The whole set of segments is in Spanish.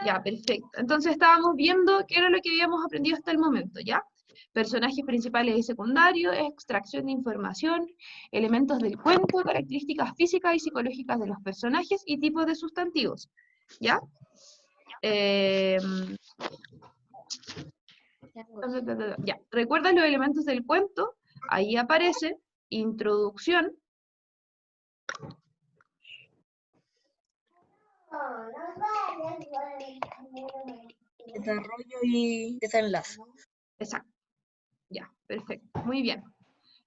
Ya, perfecto. Entonces estábamos viendo qué era lo que habíamos aprendido hasta el momento, ¿ya? Personajes principales y secundarios, extracción de información, elementos del cuento, características físicas y psicológicas de los personajes y tipos de sustantivos, ¿ya? Eh, ya. ¿Recuerdas los elementos del cuento? Ahí aparece introducción, Desarrollo y desenlace. exacto, ya, perfecto, muy bien.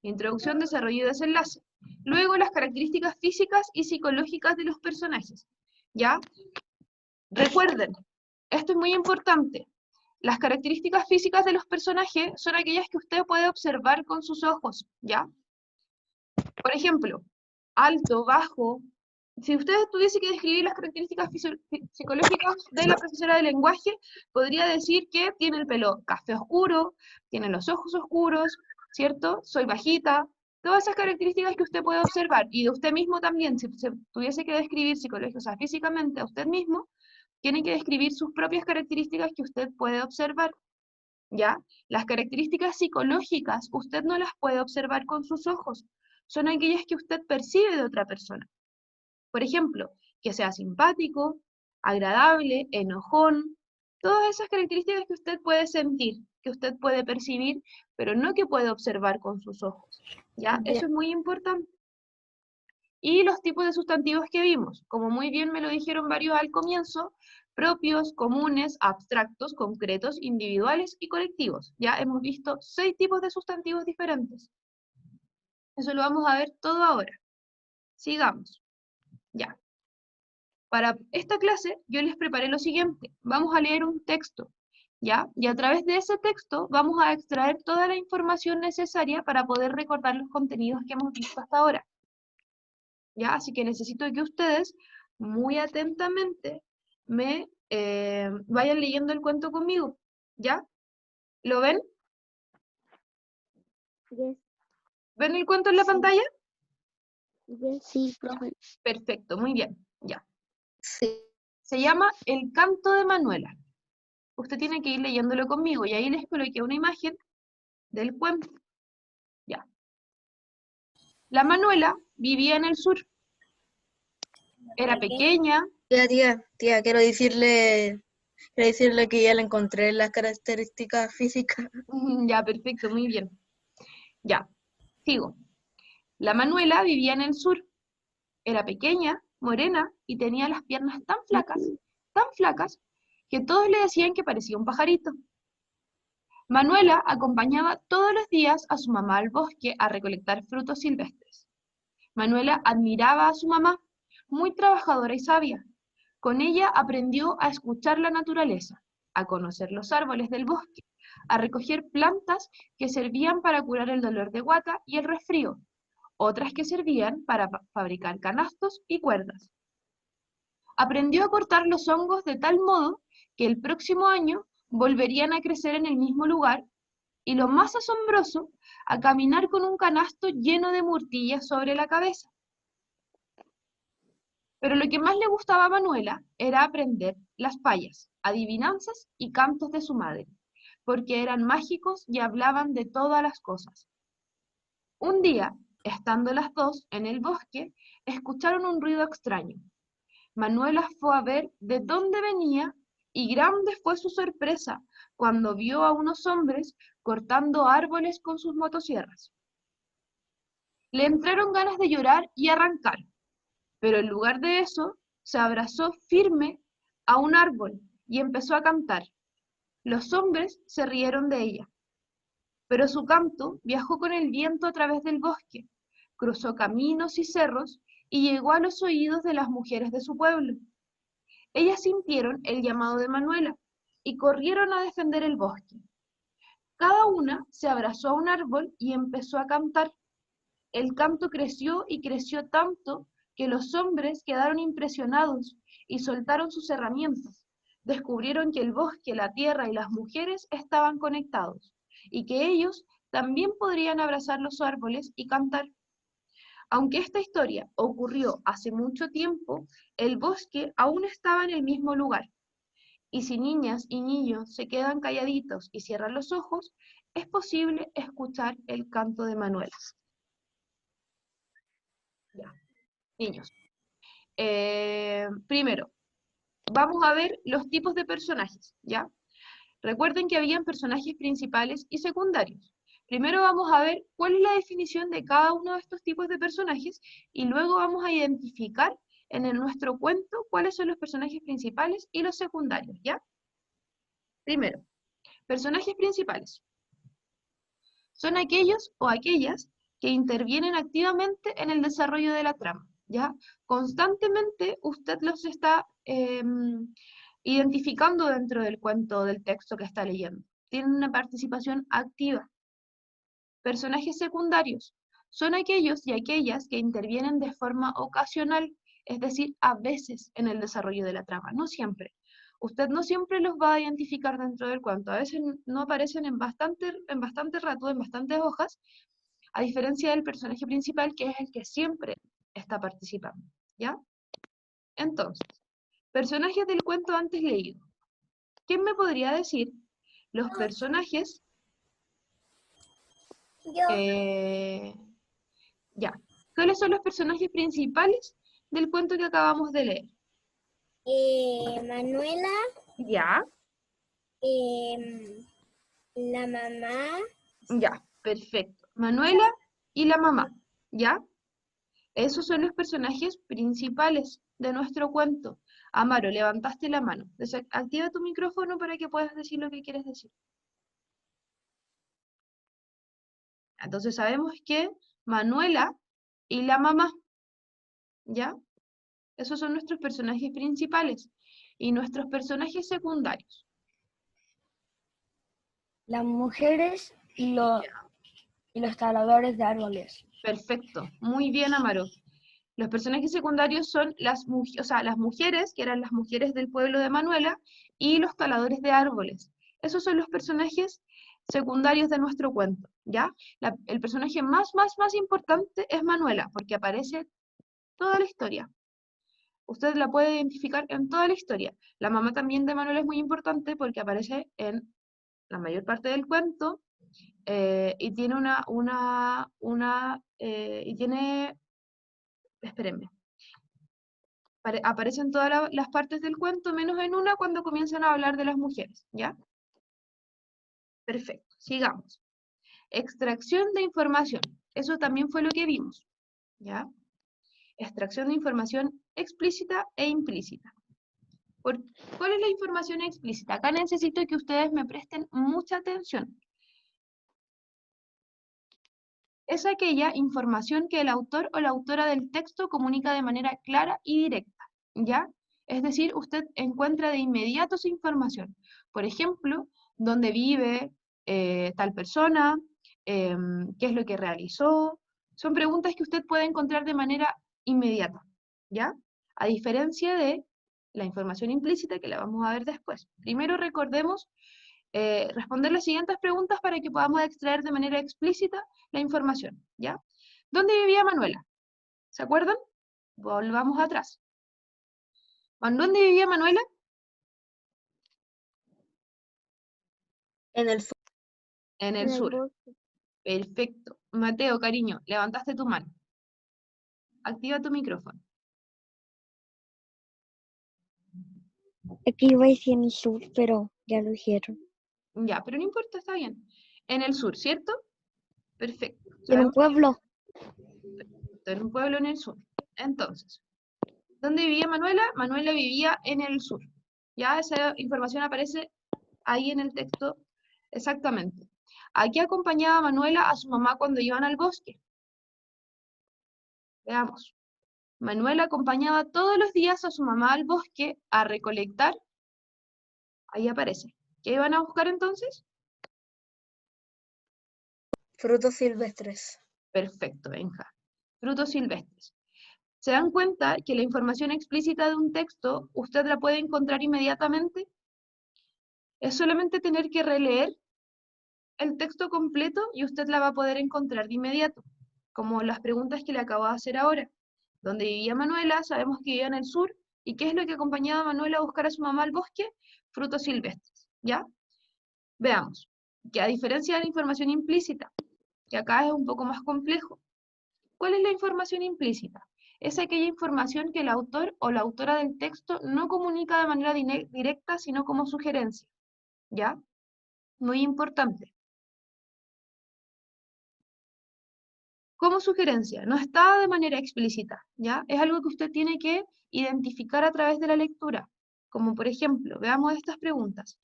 Introducción, desarrollo y desenlace. Luego las características físicas y psicológicas de los personajes, ¿ya? Recuerden, esto es muy importante. Las características físicas de los personajes son aquellas que usted puede observar con sus ojos, ¿ya? Por ejemplo, alto, bajo. Si usted tuviese que describir las características psicológicas de la profesora de lenguaje, podría decir que tiene el pelo café oscuro, tiene los ojos oscuros, ¿cierto? Soy bajita. Todas esas características que usted puede observar, y de usted mismo también, si se tuviese que describir psicológicamente, o sea, físicamente a usted mismo, tiene que describir sus propias características que usted puede observar, ¿ya? Las características psicológicas usted no las puede observar con sus ojos, son aquellas que usted percibe de otra persona. Por ejemplo, que sea simpático, agradable, enojón, todas esas características que usted puede sentir, que usted puede percibir, pero no que puede observar con sus ojos, ¿ya? Eso es muy importante. Y los tipos de sustantivos que vimos, como muy bien me lo dijeron varios al comienzo, propios, comunes, abstractos, concretos, individuales y colectivos. Ya hemos visto 6 tipos de sustantivos diferentes. Eso lo vamos a ver todo ahora. Sigamos. Ya. Para esta clase yo les preparé lo siguiente. Vamos a leer un texto, ¿ya? Y a través de ese texto vamos a extraer toda la información necesaria para poder recordar los contenidos que hemos visto hasta ahora. ¿Ya? Así que necesito que ustedes muy atentamente me vayan leyendo el cuento conmigo, ¿ya? ¿Lo ven? Yes, ¿Ven el cuento en la Sí. pantalla? yes, sí, profe. Perfecto, muy bien, ya. Sí. Se llama El canto de Manuela. Usted tiene que ir leyéndolo conmigo y ahí les coloqué una imagen del cuento. Ya. La Manuela vivía en el sur. Era pequeña. Tía, quiero decirle que ya le encontré las características físicas. Ya, perfecto, muy bien. Ya, sigo. La Manuela vivía en el sur. Era pequeña, morena y tenía las piernas tan flacas, que todos le decían que parecía un pajarito. Manuela acompañaba todos los días a su mamá al bosque a recolectar frutos silvestres. Manuela admiraba a su mamá, muy trabajadora y sabia. Con ella aprendió a escuchar la naturaleza, a conocer los árboles del bosque, a recoger plantas que servían para curar el dolor de guata y el resfrío, otras que servían para fabricar canastos y cuerdas. Aprendió a cortar los hongos de tal modo que el próximo año volverían a crecer en el mismo lugar, y lo más asombroso, a caminar con un canasto lleno de murtillas sobre la cabeza. Pero lo que más le gustaba a Manuela era aprender las payas, adivinanzas y cantos de su madre, porque eran mágicos y hablaban de todas las cosas. Un día, estando las dos en el bosque, escucharon un ruido extraño. Manuela fue a ver de dónde venía y grande fue su sorpresa cuando vio a unos hombres cortando árboles con sus motosierras. Le entraron ganas de llorar y arrancar, pero en lugar de eso se abrazó firme a un árbol y empezó a cantar. Los hombres se rieron de ella, pero su canto viajó con el viento a través del bosque, cruzó caminos y cerros y llegó a los oídos de las mujeres de su pueblo. Ellas sintieron el llamado de Manuela y corrieron a defender el bosque. Cada una se abrazó a un árbol y empezó a cantar. El canto creció y creció tanto que los hombres quedaron impresionados y soltaron sus herramientas. Descubrieron que el bosque, la tierra y las mujeres estaban conectados y que ellos también podrían abrazar los árboles y cantar. Aunque esta historia ocurrió hace mucho tiempo, el bosque aún estaba en el mismo lugar y si niñas y niños se quedan calladitos y cierran los ojos, es posible escuchar el canto de Manuela. Ya, niños. Primero, vamos a ver los tipos de personajes, ¿ya? Recuerden que habían personajes principales y secundarios. Primero vamos a ver cuál es la definición de cada uno de estos tipos de personajes y luego vamos a identificar nuestro cuento cuáles son los personajes principales y los secundarios, ¿ya? Primero, personajes principales. Son aquellos o aquellas que intervienen activamente en el desarrollo de la trama, ¿ya? Constantemente usted los está identificando dentro del cuento o del texto que está leyendo. Tienen una participación activa. Personajes secundarios son aquellos y aquellas que intervienen de forma ocasional, es decir, a veces en el desarrollo de la trama, no siempre. Usted no siempre los va a identificar dentro del cuento, a veces no aparecen en bastante rato, en bastantes hojas, a diferencia del personaje principal, que es el que siempre está participando, ¿ya? Entonces, personajes del cuento antes leído. ¿Quién me podría decir los personajes? Ya. ¿Cuáles son los personajes principales del cuento que acabamos de leer? Manuela, Ya. la mamá, Ya, perfecto. Manuela y la mamá, ¿ya? Esos son los personajes principales de nuestro cuento. Amaro, levantaste la mano. Activa tu micrófono para que puedas decir lo que quieres decir. Entonces sabemos que Manuela y la mamá, ¿ya? Esos son nuestros personajes principales. Y nuestros personajes secundarios. Las mujeres y los taladores de árboles. Perfecto, muy bien, Amaro. Los personajes secundarios son las mujeres, que eran las mujeres del pueblo de Manuela, y los taladores de árboles. Esos son los personajes secundarios de nuestro cuento, ¿ya? El personaje más importante es Manuela, porque aparece toda la historia. Usted la puede identificar en toda la historia. La mamá también de Manuela es muy importante porque aparece en la mayor parte del cuento, y tiene espérenme, aparecen todas las partes del cuento, menos en una cuando comienzan a hablar de las mujeres, ¿ya? Perfecto, sigamos. Extracción de información, eso también fue lo que vimos, ¿ya? Extracción de información explícita e implícita. ¿Cuál es la información explícita? Acá necesito que ustedes me presten mucha atención. Es aquella información que el autor o la autora del texto comunica de manera clara y directa, ¿ya? Es decir, usted encuentra de inmediato esa información. Por ejemplo, dónde vive tal persona, qué es lo que realizó. Son preguntas que usted puede encontrar de manera inmediata, ¿ya? A diferencia de la información implícita que la vamos a ver después. Primero recordemos responder las siguientes preguntas para que podamos extraer de manera explícita la información, ¿ya? ¿Dónde vivía Manuela? ¿Se acuerdan? Volvamos atrás. ¿Dónde vivía Manuela? En el sur. En el en el sur. bosque. Perfecto. Mateo, cariño, levantaste tu mano. Activa tu micrófono. Aquí iba a decir en el sur, pero ya lo dijeron. Ya, pero no importa, está bien. En el sur, ¿cierto? Perfecto. En un pueblo. En un pueblo en el sur. Entonces, ¿dónde vivía Manuela? Manuela vivía en el sur. Ya esa información aparece ahí en el texto exactamente. Aquí acompañaba Manuela a su mamá cuando iban al bosque. Veamos. Manuela acompañaba todos los días a su mamá al bosque a recolectar. Ahí aparece. ¿Qué iban a buscar entonces? Frutos silvestres. Perfecto, Benja. Frutos silvestres. ¿Se dan cuenta que la información explícita de un texto usted la puede encontrar inmediatamente? Es solamente tener que releer el texto completo y usted la va a poder encontrar de inmediato, como las preguntas que le acabo de hacer ahora. ¿Dónde vivía Manuela? Sabemos que vivía en el sur ¿Y qué es lo que acompañaba a Manuela a buscar a su mamá al bosque? Frutos silvestres, ¿ya? Veamos, que a diferencia de la información implícita, que acá es un poco más complejo, ¿cuál es la información implícita? Es aquella información que el autor o la autora del texto no comunica de manera directa, sino como sugerencia, ¿ya? Muy importante. Como sugerencia, no está de manera explícita, ¿ya? Es algo que usted tiene que identificar a través de la lectura. Como por ejemplo, veamos estas preguntas.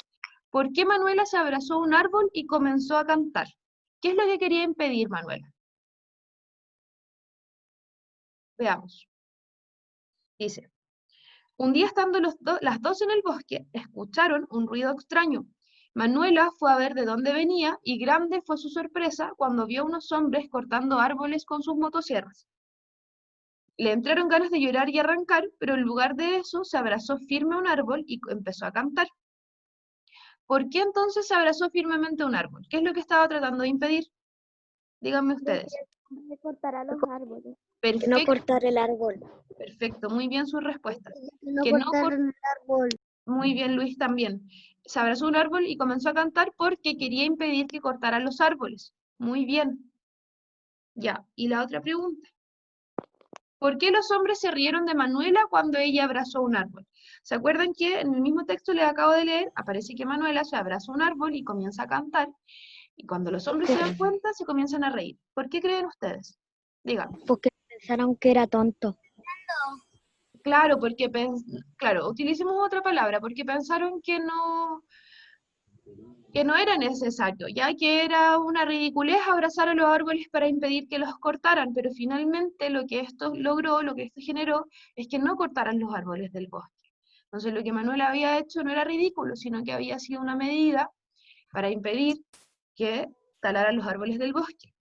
¿Por qué Manuela se abrazó a un árbol y comenzó a cantar? ¿Qué es lo que quería impedir Manuela? Veamos. Dice, un día estando las dos en el bosque, escucharon un ruido extraño. Manuela fue a ver de dónde venía y grande fue su sorpresa cuando vio a unos hombres cortando árboles con sus motosierras. Le entraron ganas de llorar y arrancar, pero en lugar de eso se abrazó firme a un árbol y empezó a cantar. ¿Por qué entonces se abrazó firmemente a un árbol? ¿Qué es lo que estaba tratando de impedir? Díganme ustedes. De cortar a los árboles. Que no Perfecto, cortar el árbol. perfecto, muy bien sus respuestas. Que no Que no cortar el árbol. Muy bien, Luis también. Se abrazó a un árbol y comenzó a cantar porque quería impedir que cortaran los árboles. Muy bien. Ya, y la otra pregunta. ¿Por qué los hombres se rieron de Manuela cuando ella abrazó un árbol? ¿Se acuerdan que en el mismo texto les acabo de leer, aparece que Manuela se abraza a un árbol y comienza a cantar, y cuando los hombres se dan cuenta se comienzan a reír? ¿Por qué creen ustedes? Díganme. Porque pensaron que era tonto. Claro, porque claro, utilicemos otra palabra, porque pensaron que no era necesario, ya que era una ridiculez abrazar a los árboles para impedir que los cortaran, pero finalmente lo que esto logró, lo que esto generó, es que no cortaran los árboles del bosque. Entonces lo que Manuel había hecho no era ridículo, sino que había sido una medida para impedir que talaran los árboles del bosque.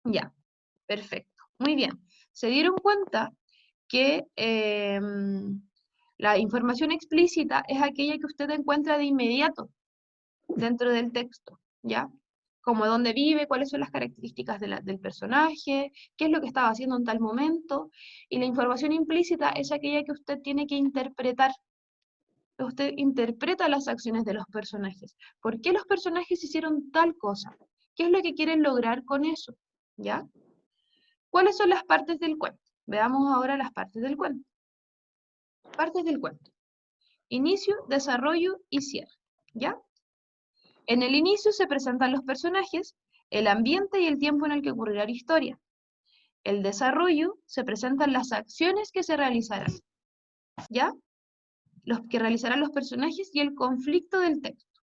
Ya, perfecto, muy bien. Se dieron cuenta que la información explícita es aquella que usted encuentra de inmediato dentro del texto, ¿ya? Como dónde vive, cuáles son las características del personaje, qué es lo que estaba haciendo en tal momento, y la información implícita es aquella que usted tiene que interpretar. Usted interpreta las acciones de los personajes. ¿Por qué los personajes hicieron tal cosa? ¿Qué es lo que quieren lograr con eso? ¿Ya? ¿Cuáles son las partes del cuento? Veamos ahora las partes del cuento. Partes del cuento. Inicio, desarrollo y cierre. ¿Ya? En el inicio se presentan los personajes, el ambiente y el tiempo en el que ocurrirá la historia. El desarrollo se presentan las acciones que se realizarán, ¿ya? Los que realizarán los personajes y el conflicto del texto.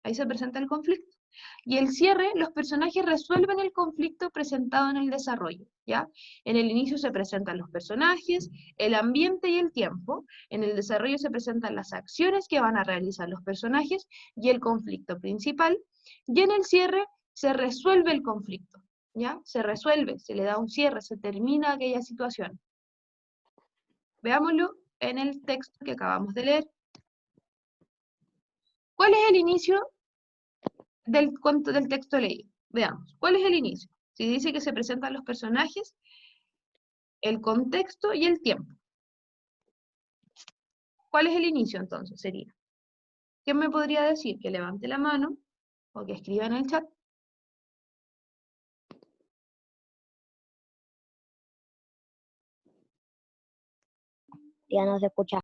Ahí se presenta el conflicto. Y el cierre, los personajes resuelven el conflicto presentado en el desarrollo, ¿ya? En el inicio se presentan los personajes, el ambiente y el tiempo. En el desarrollo se presentan las acciones que van a realizar los personajes y el conflicto principal. Y en el cierre se resuelve el conflicto, ¿ya? Se resuelve, se le da un cierre, se termina aquella situación. Veámoslo en el texto que acabamos de leer. ¿Cuál es el inicio del texto leído? Veamos, ¿cuál es el inicio? Si dice que se presentan los personajes, el contexto y el tiempo. ¿Cuál es el inicio entonces? Sería. ¿Quién me podría decir? Que levante la mano o que escriba en el chat. Ya no se escucha.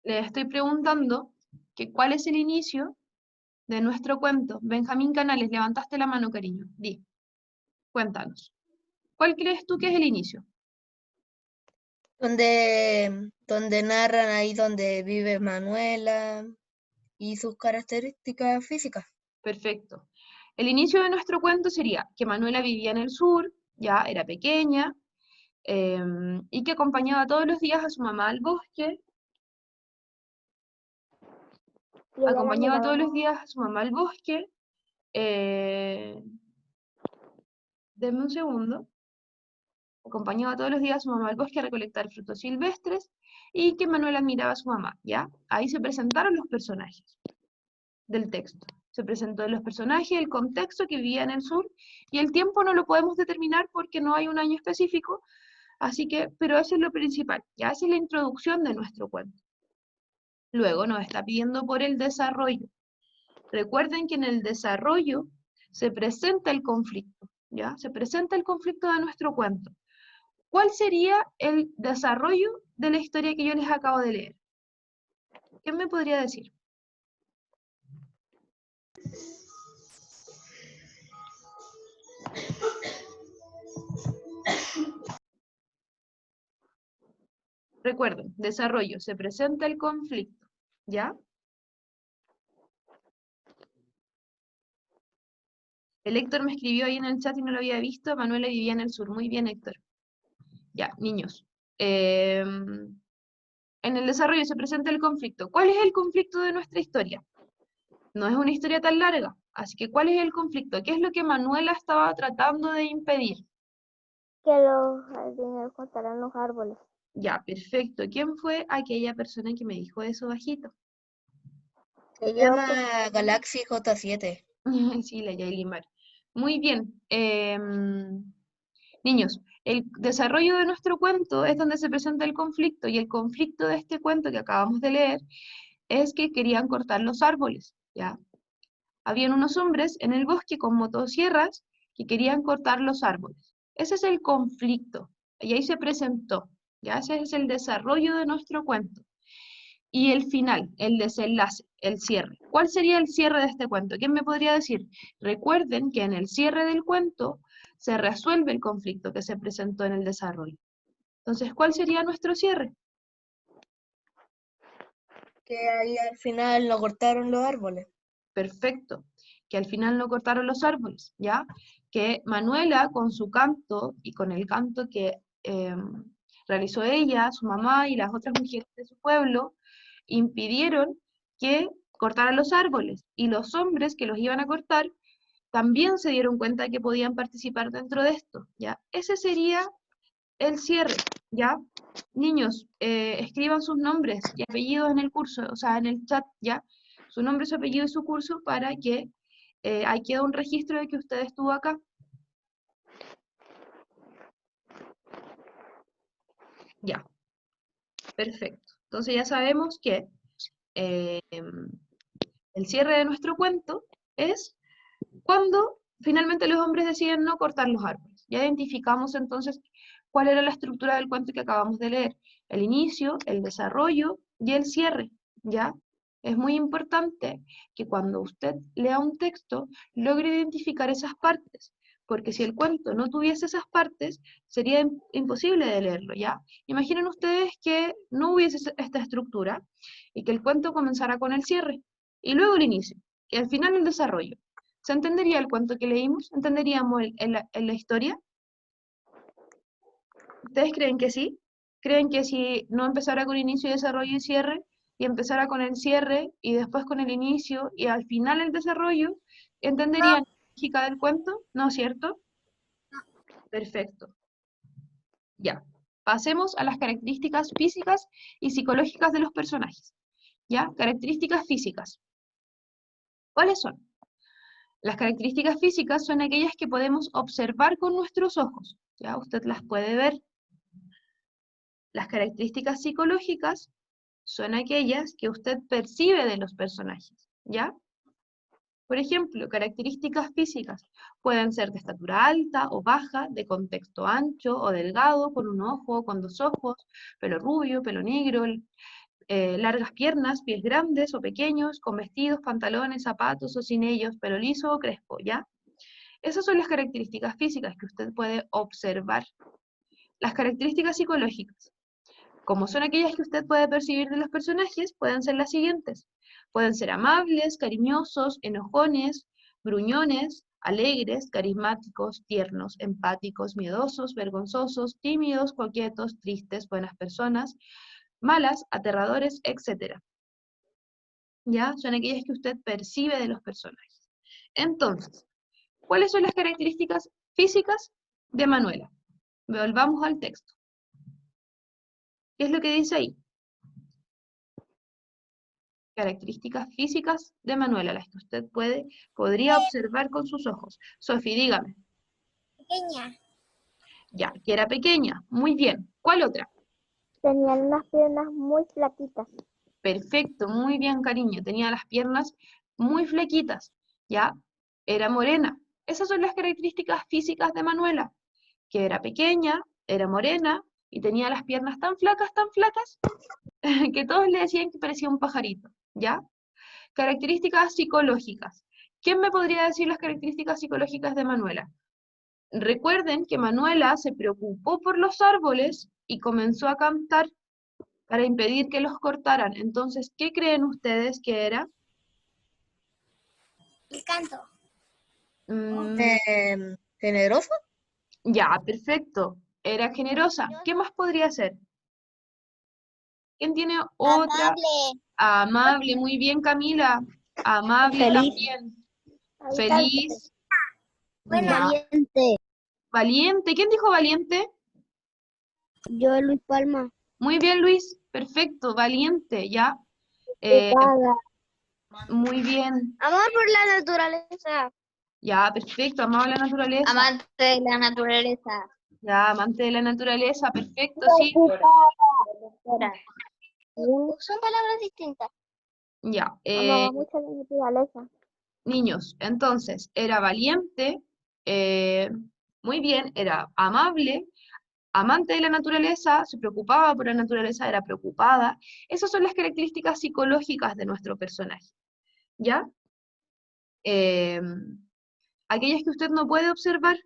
Le estoy preguntando que cuál es el inicio de nuestro cuento. Benjamín Canales, levantaste la mano, cariño. Di, cuéntanos. ¿Cuál crees tú que es el inicio? Donde narran ahí donde vive Manuela y sus características físicas. Perfecto. El inicio de nuestro cuento sería que Manuela vivía en el sur, ya era pequeña, y que acompañaba todos los días a su mamá al bosque. Acompañaba todos los días a su mamá al bosque. Denme un segundo. Acompañaba todos los días a su mamá al bosque a recolectar frutos silvestres y que Manuela admiraba a su mamá, ¿ya? Ahí se presentaron los personajes del texto. Se presentó los personajes, el contexto que vivía en el sur, y el tiempo no lo podemos determinar porque no hay un año específico, Así que, pero eso es lo principal, ya esa es la introducción de nuestro cuento. Luego nos está pidiendo por el desarrollo. Recuerden que en el desarrollo se presenta el conflicto, ¿ya? Se presenta el conflicto de nuestro cuento. ¿Cuál sería el desarrollo de la historia que yo les acabo de leer? ¿Quién me podría decir? Recuerden, desarrollo, se presenta el conflicto, ¿ya? El Héctor me escribió ahí en el chat y no lo había visto. Manuela vivía en el sur. Muy bien, Héctor. Ya, niños. En el desarrollo se presenta el conflicto. ¿Cuál es el conflicto de nuestra historia? No es una historia tan larga. Así que, ¿cuál es el conflicto? ¿Qué es lo que Manuela estaba tratando de impedir? Que los jardineros cortaran los árboles. Ya, perfecto. ¿Quién fue aquella persona que me dijo eso bajito? Se llama Galaxy J7. Sí, la Yailimar. Muy bien. Niños, el desarrollo de nuestro cuento es donde se presenta el conflicto, y el conflicto de este cuento que acabamos de leer es que querían cortar los árboles, ¿ya? Habían unos hombres en el bosque con motosierras que querían cortar los árboles. Ese es el conflicto, y ahí se presentó, ¿ya? Ese es el desarrollo de nuestro cuento. Y el final, el desenlace, el cierre. ¿Cuál sería el cierre de este cuento? ¿Quién me podría decir? Recuerden que en el cierre del cuento se resuelve el conflicto que se presentó en el desarrollo. Entonces, ¿cuál sería nuestro cierre? Que ahí al final no cortaron los árboles. Perfecto. Que al final no cortaron los árboles, ¿ya? Que Manuela, con su canto y con el canto que realizó ella, su mamá y las otras mujeres de su pueblo, impidieron que cortaran los árboles. Y los hombres que los iban a cortar también se dieron cuenta de que podían participar dentro de esto, ¿ya? Ese sería el cierre, ¿ya? Niños, escriban sus nombres y apellidos en el curso, o sea, en el chat, ¿ya? Su nombre, su apellido y su curso para que ahí quede un registro de que usted estuvo acá. Ya, perfecto. Entonces ya sabemos que el cierre de nuestro cuento es cuando finalmente los hombres deciden no cortar los árboles. Ya identificamos entonces cuál era la estructura del cuento que acabamos de leer. El inicio, el desarrollo y el cierre, ¿ya? Es muy importante que cuando usted lea un texto logre identificar esas partes, porque si el cuento no tuviese esas partes, sería imposible de leerlo, ¿ya? Imaginen ustedes que no hubiese esta estructura y que el cuento comenzara con el cierre, y luego el inicio, y al final el desarrollo. ¿Se entendería el cuento que leímos? ¿Entenderíamos la historia? ¿Ustedes creen que sí? ¿Creen que si no empezara con inicio, desarrollo y cierre, y empezara con el cierre, y después con el inicio, y al final el desarrollo, entenderían la lógica del cuento? ¿No es cierto? Perfecto. Ya. Pasemos a las características físicas y psicológicas de los personajes. ¿Ya? Características físicas. ¿Cuáles son? Las características físicas son aquellas que podemos observar con nuestros ojos, ¿ya? Usted las puede ver. Las características psicológicas son aquellas que usted percibe de los personajes, ¿ya? Por ejemplo, características físicas pueden ser de estatura alta o baja, de contexto ancho o delgado, con un ojo, con dos ojos, pelo rubio, pelo negro, largas piernas, pies grandes o pequeños, con vestidos, pantalones, zapatos o sin ellos, pelo liso o crespo, ¿ya? Esas son las características físicas que usted puede observar. Las características psicológicas, como son aquellas que usted puede percibir de los personajes, pueden ser las siguientes. Pueden ser amables, cariñosos, enojones, gruñones, alegres, carismáticos, tiernos, empáticos, miedosos, vergonzosos, tímidos, coquetos, tristes, buenas personas, malas, aterradores, etc. ¿Ya? Son aquellas que usted percibe de los personajes. Entonces, ¿cuáles son las características físicas de Manuela? Volvamos al texto. ¿Qué es lo que dice ahí? Características físicas de Manuela, las que usted podría observar con sus ojos. Sofi, dígame. Pequeña. Ya, que era pequeña. Muy bien. ¿Cuál otra? Tenían unas piernas muy flaquitas. Perfecto, muy bien, cariño. Tenía las piernas muy flequitas, ¿ya? Era morena. Esas son las características físicas de Manuela, que era pequeña, era morena y tenía las piernas tan flacas, que todos le decían que parecía un pajarito, ¿ya? Características psicológicas. ¿Quién me podría decir las características psicológicas de Manuela? Recuerden que Manuela se preocupó por los árboles y comenzó a cantar para impedir que los cortaran. Entonces, ¿qué creen ustedes que era? El canto. ¿Generoso? Ya, perfecto. Era generosa. ¿Qué más podría ser? ¿Quién tiene otra? Amable, muy bien, Camila. Amable Feliz. también. Feliz. Bueno, Ya. valiente. Valiente. ¿Quién dijo valiente? Yo, Luis Palma. Muy bien, Luis. Perfecto. Valiente, ya. Eh, muy bien. Amor por la naturaleza. Ya, perfecto. Amaba la naturaleza. Amante de la naturaleza. Ya, amante de la naturaleza. Perfecto, sí. Son palabras distintas. Ya. Amaba mucho la naturaleza. Niños, entonces, era valiente, muy bien, era amable, amante de la naturaleza, se preocupaba por la naturaleza, era preocupada. Esas son las características psicológicas de nuestro personaje, ¿ya? Aquellas que usted no puede observar,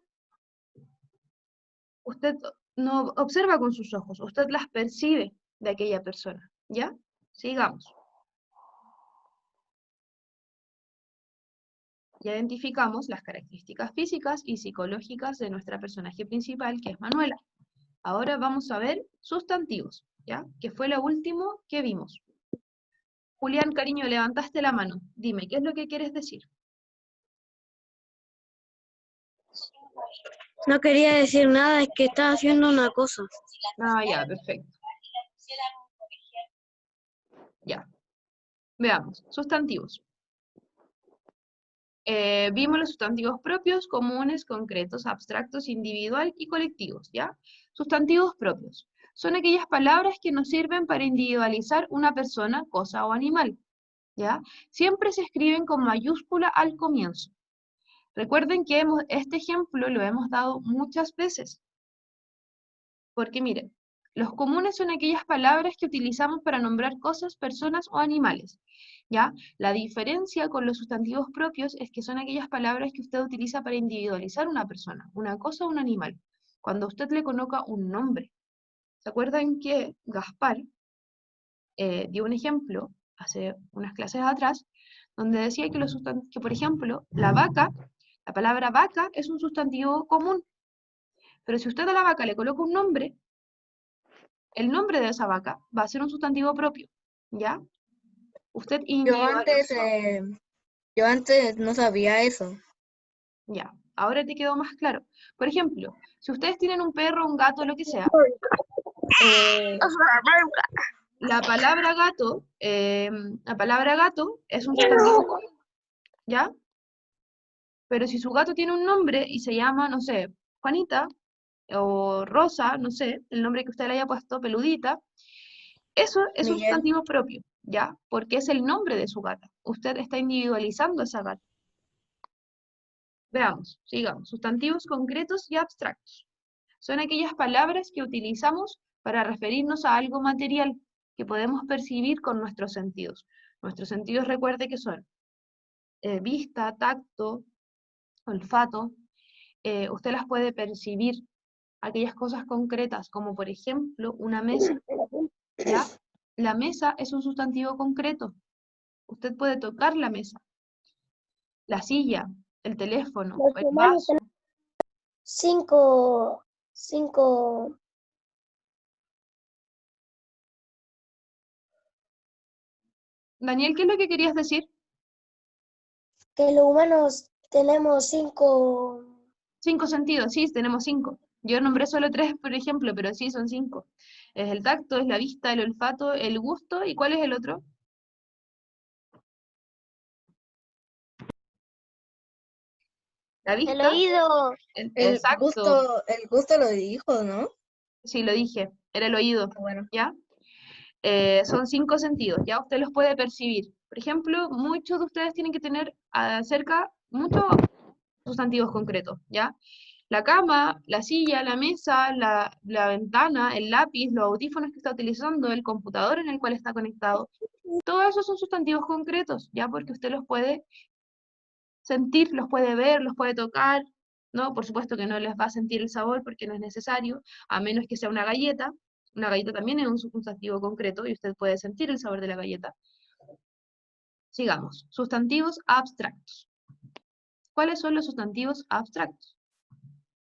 usted no observa con sus ojos, usted las percibe de aquella persona, ¿ya? Sigamos. Ya identificamos las características físicas y psicológicas de nuestra personaje principal, que es Manuela. Ahora vamos a ver sustantivos, ¿ya? Que fue lo último que vimos. Julián, cariño, levantaste la mano. Dime, ¿qué es lo que quieres decir? No quería decir nada, es que estaba haciendo una cosa. Ah, ya, perfecto. Ya. Veamos, sustantivos. Vimos los sustantivos propios, comunes, concretos, abstractos, individual y colectivos, ¿ya? Sustantivos propios. Son aquellas palabras que nos sirven para individualizar una persona, cosa o animal, ¿ya? Siempre se escriben con mayúscula al comienzo. Recuerden que este ejemplo lo hemos dado muchas veces. Porque miren, los comunes son aquellas palabras que utilizamos para nombrar cosas, personas o animales. ¿Ya? La diferencia con los sustantivos propios es que son aquellas palabras que usted utiliza para individualizar una persona, una cosa o un animal. Cuando usted le coloca un nombre. ¿Se acuerdan que Gaspar dio un ejemplo hace unas clases atrás, donde decía que, por ejemplo, la palabra vaca es un sustantivo común, pero si usted a la vaca le coloca un nombre, el nombre de esa vaca va a ser un sustantivo propio, ¿ya? Usted individualiza. Yo antes no sabía eso. Ya, ahora te quedó más claro. Por ejemplo, si ustedes tienen un perro, un gato, lo que sea, la palabra gato es un sustantivo común, ¿ya? Pero si su gato tiene un nombre y se llama, no sé, Juanita, o Rosa, no sé, el nombre que usted le haya puesto, Peludita, eso es un Miguel. sustantivo propio, ¿ya? Porque es el nombre de su gata. Usted está individualizando a esa gata. Veamos, sigamos. Sustantivos concretos y abstractos. Son aquellas palabras que utilizamos para referirnos a algo material que podemos percibir con nuestros sentidos. Nuestros sentidos, recuerde que son vista, tacto, olfato. Usted las puede percibir, aquellas cosas concretas, como por ejemplo una mesa, ¿ya? La mesa es un sustantivo concreto. Usted puede tocar la mesa. La silla, el teléfono, el vaso. 5. Daniel, ¿qué es lo que querías decir? Que los humanos tenemos 5. 5 sentidos, sí, tenemos 5. Yo nombré solo 3, por ejemplo, pero sí son 5. Es el tacto, es la vista, el olfato, el gusto, ¿y cuál es el otro? La El vista, oído. exacto, El gusto lo dijo, ¿no? sí, lo dije, era el oído, Bueno. ¿ya? Son 5 sentidos, ya usted los puede percibir. Por ejemplo, muchos de ustedes tienen que tener cerca muchos sustantivos concretos, ¿ya? La cama, la silla, la mesa, la ventana, el lápiz, los audífonos que está utilizando, el computador en el cual está conectado. Todos esos son sustantivos concretos, ¿ya? Porque usted los puede sentir, los puede ver, los puede tocar, ¿no? Por supuesto que no les va a sentir el sabor porque no es necesario, a menos que sea una galleta. Una galleta también es un sustantivo concreto y usted puede sentir el sabor de la galleta. Sigamos. Sustantivos abstractos. ¿Cuáles son los sustantivos abstractos?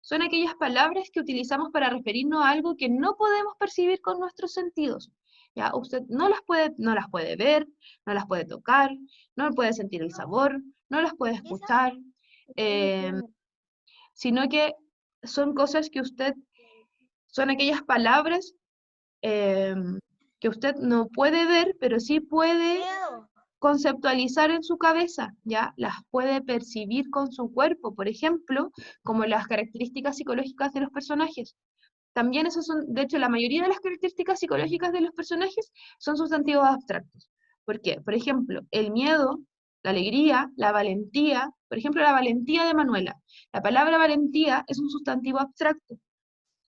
Son aquellas palabras que utilizamos para referirnos a algo que no podemos percibir con nuestros sentidos. ¿Ya? Usted no las puede ver, no las puede tocar, no puede sentir el sabor, no las puede escuchar, sino que son cosas que son aquellas palabras que usted no puede ver, pero sí puede conceptualizar en su cabeza, ¿ya? Las puede percibir con su cuerpo, por ejemplo, como las características psicológicas de los personajes. También esas son, de hecho, la mayoría de las características psicológicas de los personajes son sustantivos abstractos. ¿Por qué? Por ejemplo, el miedo, la alegría, la valentía, por ejemplo, la valentía de Manuela. La palabra valentía es un sustantivo abstracto.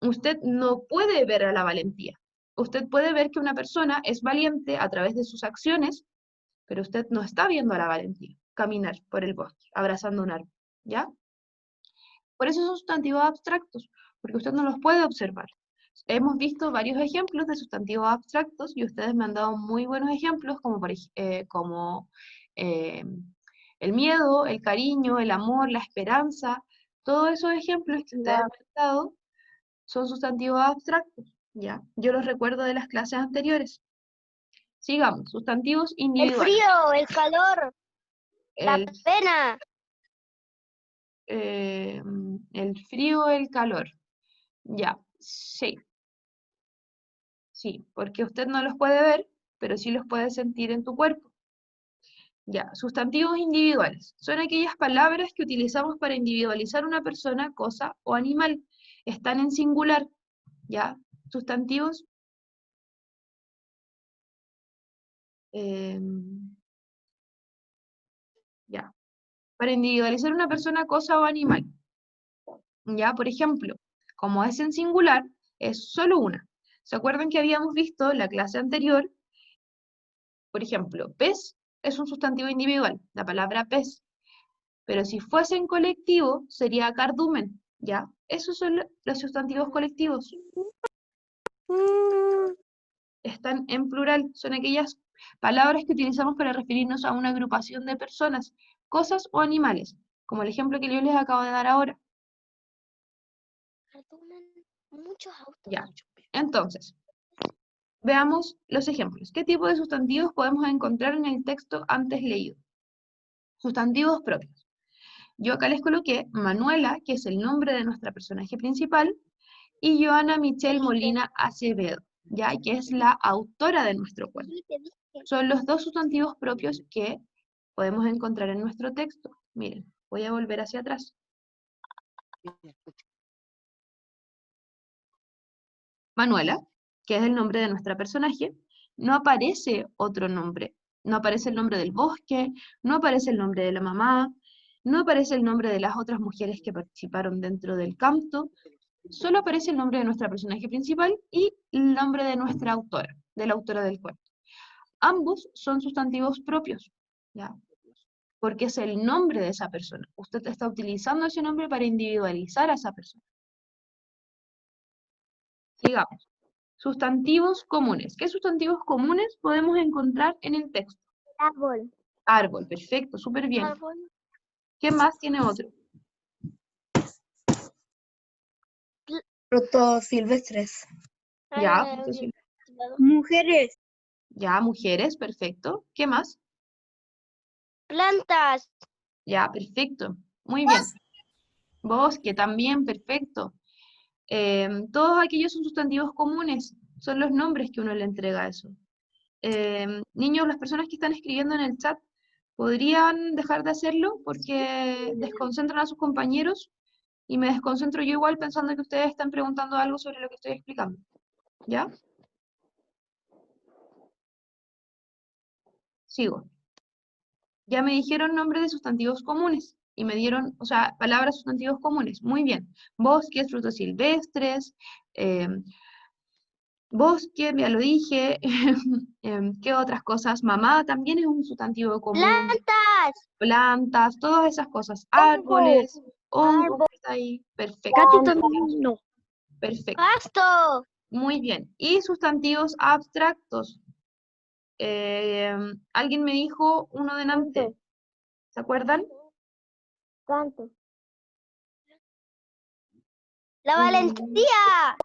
Usted no puede ver a la valentía. Usted puede ver que una persona es valiente a través de sus acciones, pero usted no está viendo a la valentía caminar por el bosque, abrazando un árbol, ¿ya? Por eso son sustantivos abstractos, porque usted no los puede observar. Hemos visto varios ejemplos de sustantivos abstractos y ustedes me han dado muy buenos ejemplos, como el miedo, el cariño, el amor, la esperanza. Todos esos ejemplos que ustedes me han dado son sustantivos abstractos, ¿ya? Yo los recuerdo de las clases anteriores. Sigamos, sustantivos El individuales. frío, el calor, la El, pena. el frío, el calor. Ya, sí. Sí, porque usted no los puede ver, pero sí los puede sentir en tu cuerpo. Ya, sustantivos individuales. Son aquellas palabras que utilizamos para individualizar una persona, cosa o animal. Están en singular. Ya, sustantivos. Ya, para individualizar una persona, cosa o animal. Ya, por ejemplo, como es en singular, es solo una. ¿Se acuerdan que habíamos visto la clase anterior? Por ejemplo, pez es un sustantivo individual, la palabra pez. Pero si fuese en colectivo, sería cardumen, ¿ya? Esos son los sustantivos colectivos. Están en plural, son aquellas palabras que utilizamos para referirnos a una agrupación de personas, cosas o animales, como el ejemplo que yo les acabo de dar ahora. Muchos autos. Ya, entonces, veamos los ejemplos. ¿Qué tipo de sustantivos podemos encontrar en el texto antes leído? Sustantivos propios. Yo acá les coloqué Manuela, que es el nombre de nuestra personaje principal, y Joana Michelle Molina Acevedo, ya que es la autora de nuestro cuento. Son los dos sustantivos propios que podemos encontrar en nuestro texto. Miren, voy a volver hacia atrás. Manuela, que es el nombre de nuestra personaje, no aparece otro nombre. No aparece el nombre del bosque, no aparece el nombre de la mamá, no aparece el nombre de las otras mujeres que participaron dentro del canto, solo aparece el nombre de nuestra personaje principal y el nombre de nuestra autora, de la autora del cuento. Ambos son sustantivos propios, ¿ya? Porque es el nombre de esa persona. Usted está utilizando ese nombre para individualizar a esa persona. Sigamos. Sustantivos comunes. ¿Qué sustantivos comunes podemos encontrar en el texto? Árbol. Árbol, perfecto, súper bien. Árbol. ¿Qué más tiene otro? Frutos silvestres. Ya, Ay, frutos silvestres. mujeres. Ya, mujeres, perfecto. ¿Qué más? Plantas. Ya, perfecto. Muy bien. Bosque también, perfecto. Todos aquellos son sustantivos comunes, son los nombres que uno le entrega a eso. Niños, las personas que están escribiendo en el chat, ¿Podrían dejar de hacerlo? Porque desconcentran a sus compañeros y me desconcentro yo igual pensando que ustedes están preguntando algo sobre lo que estoy explicando. ¿Ya? Sigo. Ya me dijeron nombres de sustantivos comunes y me dieron, o sea, palabras sustantivos comunes. Muy bien. Bosques, frutos silvestres, bosque, ya lo dije. ¿Qué otras cosas? Mamá también es un sustantivo común. Plantas. Plantas, todas esas cosas. Árboles, hongos, está ahí. Perfecto. Gato también no. Perfecto. Pasto. Muy bien. Y sustantivos abstractos. Alguien me dijo uno delante. ¿Se acuerdan? Canto. La Mm, valentía.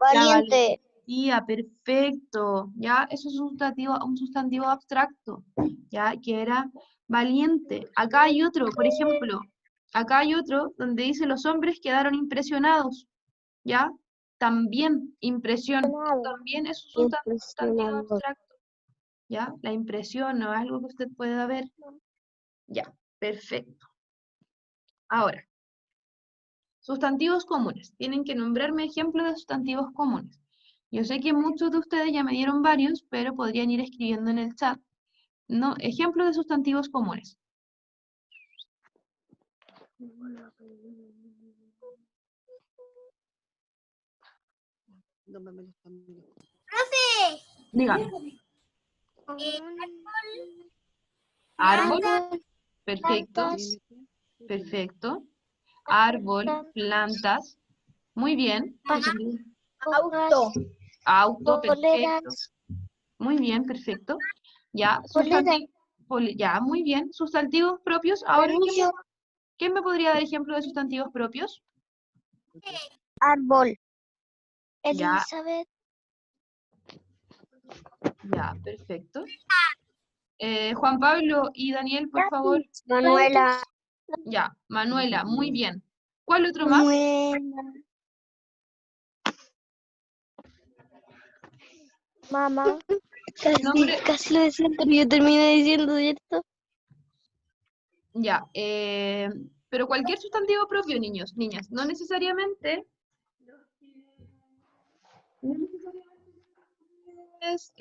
La Valiente. valentía, perfecto. Ya, eso es un sustantivo abstracto. Ya, que era valiente. Acá hay otro, por ejemplo. Acá hay otro donde dice los hombres quedaron impresionados. ¿Ya? También impresión. También es un sustantivo abstracto. ¿Ya? La impresión no es algo que usted pueda ver. Ya, perfecto. Ahora, sustantivos comunes. Tienen que nombrarme ejemplos de sustantivos comunes. Yo sé que muchos de ustedes ya me dieron varios, pero podrían ir escribiendo en el chat. No, ejemplos de sustantivos comunes. Dígame. Árbol, perfecto, perfecto. Árbol, plantas, muy bien. Auto. Auto, perfecto. Muy bien, perfecto. Ya, ya, muy bien. Sustantivos propios. Ahora, ¿quién me podría dar ejemplo de sustantivos propios? Árbol. Ya. Elizabeth. Ya, perfecto. Juan Pablo y Daniel, por favor. Manuela. Ya, Manuela, muy bien. ¿Cuál otro más? Mamá. Nombre- Casi lo decían, pero yo terminé diciendo, ¿cierto? Ya, pero cualquier sustantivo propio, niños, niñas, no necesariamente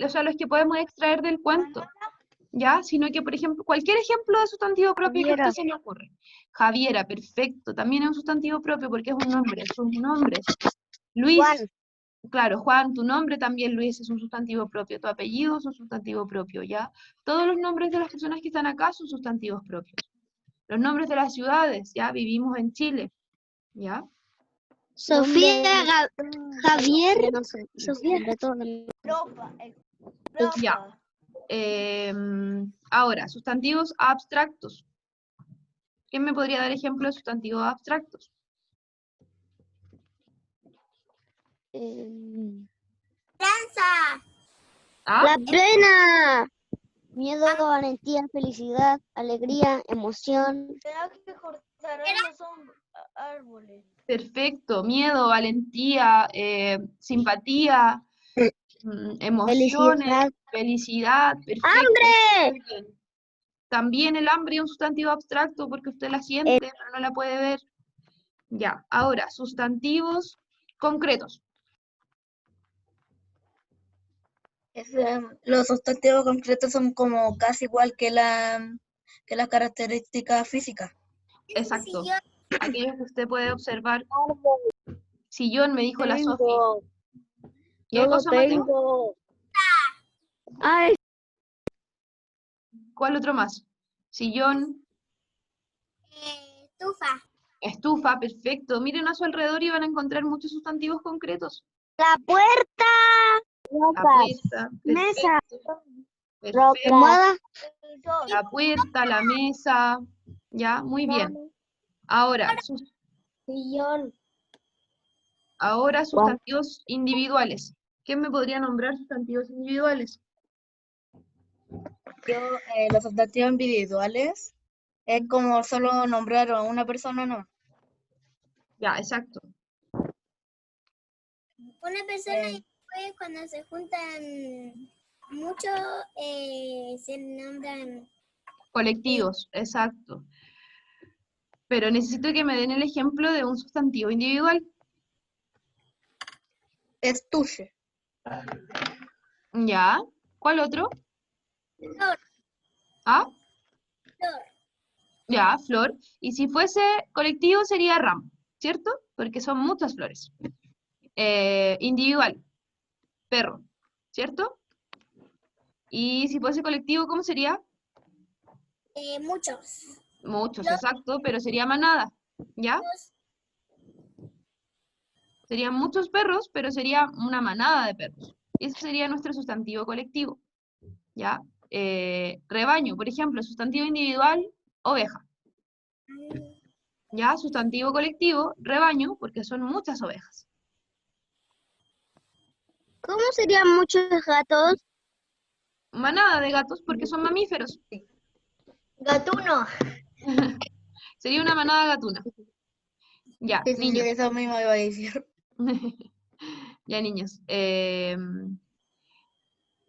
o sea, los que podemos extraer del cuento, ¿ya? Sino que, por ejemplo, cualquier ejemplo de sustantivo propio que a usted se le ocurre. Javiera, perfecto, también es un sustantivo propio porque es un nombre, sus nombres. Luis, Juan. claro, Juan, tu nombre también, Luis, es un sustantivo propio, tu apellido es un sustantivo propio, ¿ya? Todos los nombres de las personas que están acá son sustantivos propios. Los nombres de las ciudades, ¿ya? Vivimos en Chile, ¿ya? Sofía, Javier. Sofía. Ya. Ahora, sustantivos abstractos. ¿Quién me podría dar ejemplo de sustantivos abstractos? ¿Ah? La plena. Miedo, valentía, felicidad, alegría, emoción. Perfecto. Miedo, valentía, simpatía, emociones, felicidad. Perfecto. ¡Hambre! Muy bien. También el hambre es un sustantivo abstracto porque usted la siente, pero no la puede ver. Ya. Ahora, sustantivos concretos. Los sustantivos concretos son como casi igual que las características físicas. Exacto. Aquellos que usted puede observar. Sillón, me dijo la Sofi. ¿Qué cosa, Mateo? Ay, ¿Cuál otro más? Sillón, estufa. estufa, perfecto. Miren a su alrededor y van a encontrar muchos sustantivos concretos. La puerta. La puerta, Mesa. perfecto. Perfecto. Almohada. La puerta, la mesa. Ya, muy bien. Ahora, Sillón. sustantivos individuales. ¿Quién me podría nombrar sustantivos individuales? Los sustantivos individuales es como solo nombrar a una persona, ¿no? Ya, exacto. Una persona y después cuando se juntan mucho se nombran Colectivos, exacto. Pero necesito que me den el ejemplo de un sustantivo individual. Estuche. ¿Ya? ¿Cuál otro? Flor, ¿Ah? flor. Ya, flor. Y si fuese colectivo sería ramo, ¿cierto? Porque son muchas flores. Individual, perro, ¿cierto? Y si fuese colectivo, ¿cómo sería? Muchos. Muchos, Los- exacto, pero sería manada, ¿ya? Serían muchos perros, pero sería una manada de perros. Ese sería nuestro sustantivo colectivo, ¿ya? Rebaño, por ejemplo, sustantivo individual, oveja, ¿ya? Sustantivo colectivo, rebaño, porque son muchas ovejas. ¿Cómo serían muchos gatos? Manada de gatos, porque son mamíferos. Gatuno. Sería una manada gatuna. Ya, Sí, sí, niños. eso mismo iba a decir. Ya, niños.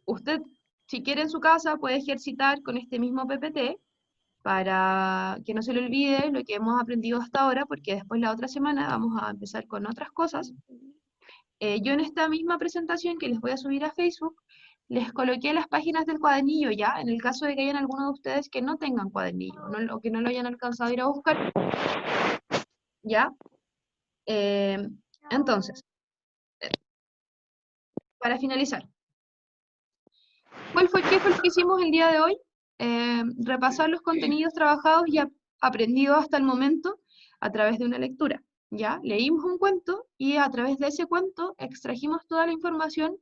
Usted, si quiere en su casa, puede ejercitar con este mismo PPT para que no se le olvide lo que hemos aprendido hasta ahora, porque después la otra semana vamos a empezar con otras cosas. Yo en esta misma presentación que les voy a subir a Facebook, les coloqué las páginas del cuadernillo ya, en el caso de que hayan algunos de ustedes que no tengan cuadernillo, o que no lo hayan alcanzado a ir a buscar. ¿Ya? Entonces, para finalizar, ¿qué fue lo que hicimos el día de hoy? Repasar los contenidos trabajados y aprendidos hasta el momento a través de una lectura. ¿Ya? Leímos un cuento y a través de ese cuento extrajimos toda la información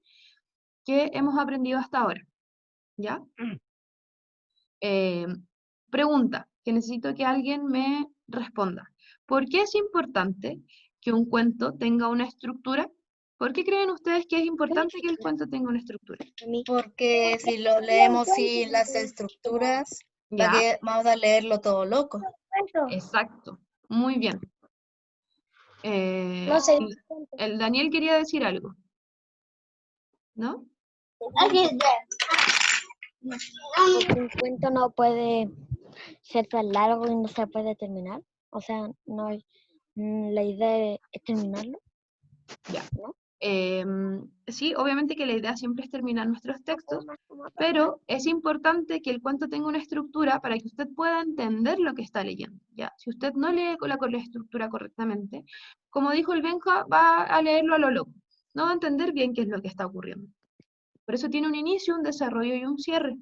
que hemos aprendido hasta ahora. ¿Ya? Pregunta que necesito que alguien me responda. ¿Por qué es importante que un cuento tenga una estructura? ¿Por qué creen ustedes que es importante que el cuento tenga una estructura? Porque si lo leemos sin las estructuras, ¿Ya? vamos a leerlo todo loco. Exacto. Muy bien. No sé. El Daniel quería decir algo, ¿no? Porque un cuento no puede ser tan largo y no se puede terminar. O sea, no hay, la idea es terminarlo. Ya. ¿No? Sí, obviamente que la idea siempre es terminar nuestros textos, pero es importante que el cuento tenga una estructura para que usted pueda entender lo que está leyendo, ¿ya? Si usted no lee con la estructura correctamente, como dijo el Benja, va a leerlo a lo loco, no va a entender bien qué es lo que está ocurriendo. Por eso tiene un inicio, un desarrollo y un cierre.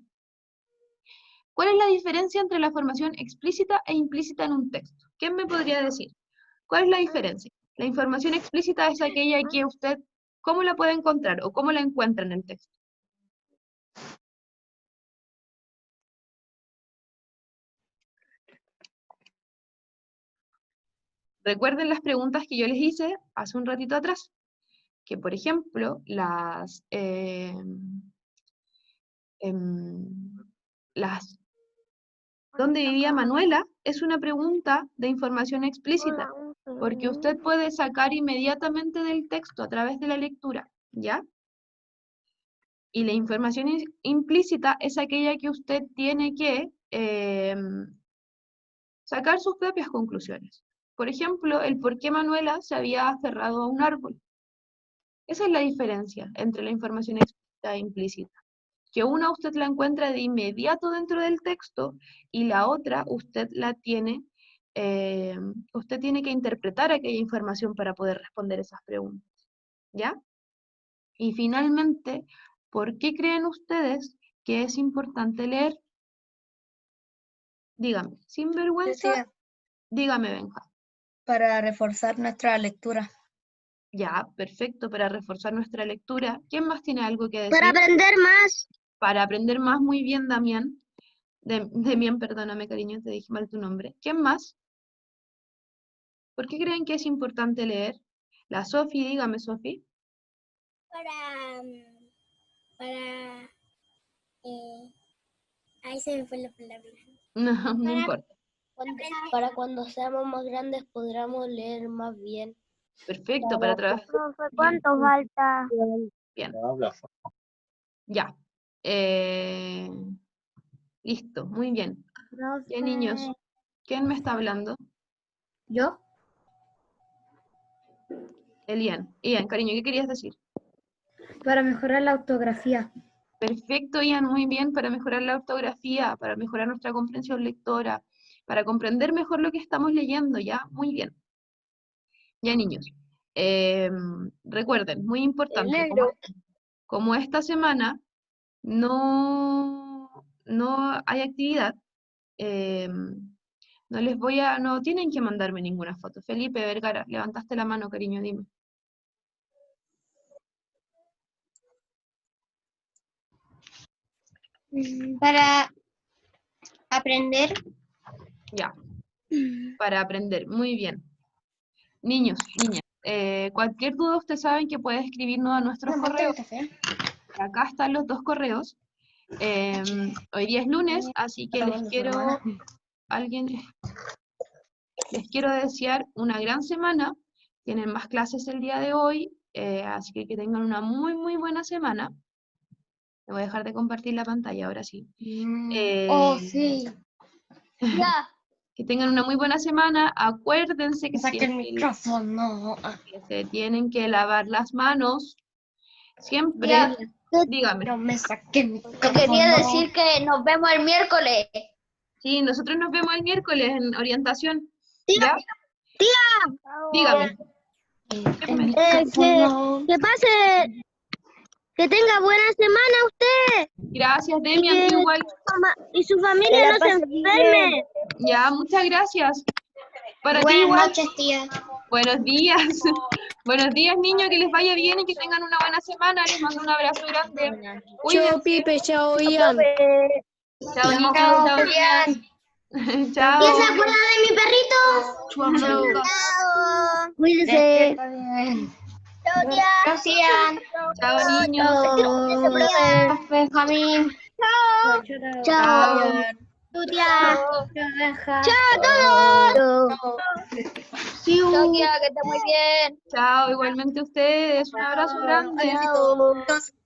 ¿Cuál es la diferencia entre la formación explícita e implícita en un texto? ¿Quién me podría decir? ¿Cuál es la diferencia? La información explícita es aquella que usted, ¿cómo la puede encontrar o cómo la encuentra en el texto? Recuerden las preguntas que yo les hice hace un ratito atrás, que por ejemplo, ¿dónde vivía Manuela? Es una pregunta de información explícita, porque usted puede sacar inmediatamente del texto a través de la lectura, ¿ya? Y la información implícita es aquella que usted tiene que sacar sus propias conclusiones. Por ejemplo, el por qué Manuela se había aferrado a un árbol. Esa es la diferencia entre la información explícita e implícita. Que una usted la encuentra de inmediato dentro del texto y la otra usted tiene que interpretar aquella información para poder responder esas preguntas. ¿Ya? Y finalmente, ¿por qué creen ustedes que es importante leer? Dígame, sin vergüenza, Decía, dígame, Benja. para reforzar nuestra lectura. Ya, perfecto, para reforzar nuestra lectura. ¿Quién más tiene algo que decir? Para aprender más. Para aprender más, muy bien, Damián. Demián, perdóname, cariño, te dije mal tu nombre. ¿Quién más? ¿Por qué creen que es importante leer? La Sofi, dígame, Sofi. Ahí se me fue la palabra. No, no importa. Para cuando seamos más grandes podamos leer más bien. Perfecto, para trabajar. ¿Cuánto falta? Bien. Ya. Listo, muy bien. Ya, niños, ¿quién me está hablando? ¿Yo? Elian. Ian, cariño, ¿qué querías decir? Para mejorar la ortografía. Perfecto, Ian, muy bien, para mejorar la ortografía, para mejorar nuestra comprensión lectora, para comprender mejor lo que estamos leyendo, ¿ya? Muy bien. Ya, niños. Recuerden, muy importante, como esta semana no hay actividad, no tienen que mandarme ninguna foto. Felipe Vergara, levantaste la mano, cariño, dime. Para aprender. Ya, para aprender, muy bien. Niños, niñas, cualquier duda ustedes saben que pueden escribirnos a nuestros correos. Acá están los 2 correos. Hoy día es lunes, así que les quiero desear una gran semana. Tienen más clases el día de hoy, así que tengan una muy, muy buena semana. Me voy a dejar de compartir la pantalla, ahora sí. Sí. Ya. Que tengan una muy buena semana. Acuérdense que Saqué el siempre micrófono. que se tienen que lavar las manos. Siempre, Ya. dígame. No me saqué el micrófono. Quería decir que nos vemos el miércoles. Sí, nosotros nos vemos el miércoles en orientación. Tía, ¿Ya? Dígame. que pase, que tenga buena semana usted. Gracias, Demian, tú igual. Y su familia no se enferme. Ya, muchas gracias. Para ti Buenas igual. noches, tía. Buenos días. Buenos días, niños, que les vaya bien y que tengan una buena semana. Les mando un abrazo grande. Cuídense. Pipe, chao, Ian. Chao, niños. Chao, Chao. Julián. Chao. ¿Quién se acuerda de mi perrito? Chao. Chao. Cuídese. Chao, tía. Gracias. Chao, niños. Chao, Benjamín. Chao. Chao. Tu tía. Chao, todos. Chao, tía, que esté muy bien. Chao, igualmente ustedes. Un abrazo grande. Chao.